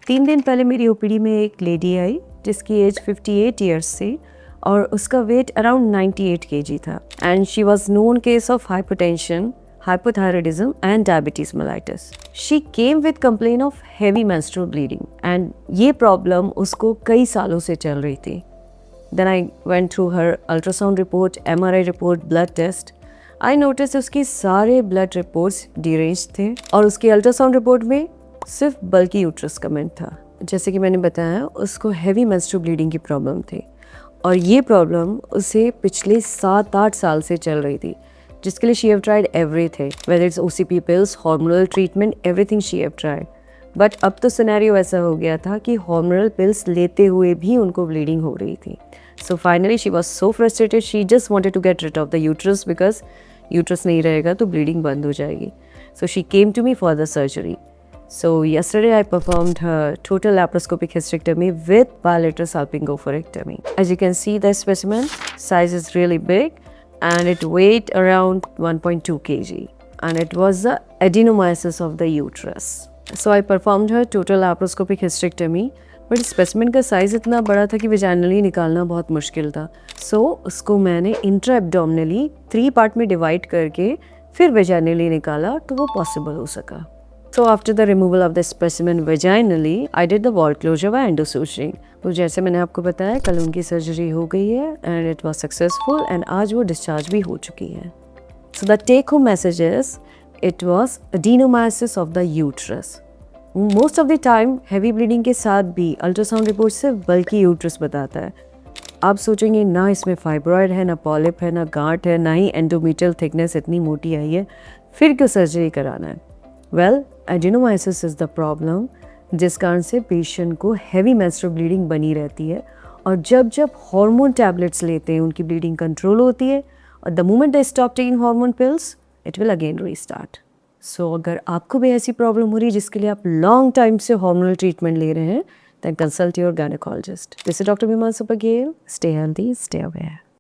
3 दिन पहले मेरी ओपीडी में एक लेडी आई जिसकी एज 58 ईयर्स थी और उसका वेट अराउंड 98 केजी था and she was known case of hypertension, hypothyroidism and diabetes mellitus. She came with complaint of heavy menstrual bleeding and ये problem उसको कई सालों से चल रही थी. Then I went through her ultrasound report, MRI report, blood test. I noticed उसकी सारे blood reports deranged थे और उसकी ultrasound report में सिर्फ बल्कि यूट्रस कमेंट था. जैसे कि मैंने बताया उसको heavy menstrual bleeding की प्रॉब्लम थी और ये प्रॉब्लम उसे पिछले 7-8 साल से चल रही थी, जिसके लिए she have tried everything, whether it's OCP pills, hormonal treatment, everything she have tried. But अब तो सिनेरियो ऐसा हो गया था कि hormonal pills लेते हुए भी उनको bleeding हो रही थी. So finally she was so frustrated, she just wanted to get rid of the uterus because uterus नहीं रहेगा तो bleeding बंद हो जाएगी. So she came to me for the surgery. So yesterday I performed her total laparoscopic hysterectomy with bilateral salpingo-oophorectomy. As you can see, the specimen size is really big and it weighed around 1.2 kg and it was the adenomyosis of the uterus. So I performed her total laparoscopic hysterectomy, but specimen का size इतना बड़ा था कि vaginally निकालना बहुत मुश्किल था. So उसको मैंने intra-abdominally 3 part में divide करके फिर vaginally निकाला तो वो possible हो सका. So after the removal of the specimen vaginally, I did the wall closure by endosuturing. तो जैसे मैंने आपको बताया कल उनकी सर्जरी हो गई है and it was successful and आज वो डिस्चार्ज भी हो चुकी है. So the take home message is it was adenomyosis of the uterus. Most of the time heavy bleeding के साथ भी अल्ट्रासाउंड रिपोर्ट सिर्फ बल्कि यूट्रस बताता है. आप सोचेंगे ना इसमें फाइब्रॉइड है, ना पॉलिप है, ना गांठ है, ना ही एंडोमेट्रियल थिकनेस इतनी मोटी आई है, फिर क्यों सर्जरी कराना है? वेल, एडेनोमाइसिस इज़ द प्रॉब्लम जिस कारण से पेशेंट को हैवी मेंस्ट्रुअल ब्लीडिंग बनी रहती है और जब जब हार्मोन टैबलेट्स लेते हैं उनकी ब्लीडिंग कंट्रोल होती है और the moment they stop taking hormone pills it will again restart. So अगर आपको भी ऐसी प्रॉब्लम हो रही है जिसके लिए आप लॉन्ग टाइम से हार्मोनल ट्रीटमेंट ले रहे हैं, then consult your gynaecologist. This is doctor विमान सुपरगेल. Stay healthy, stay aware.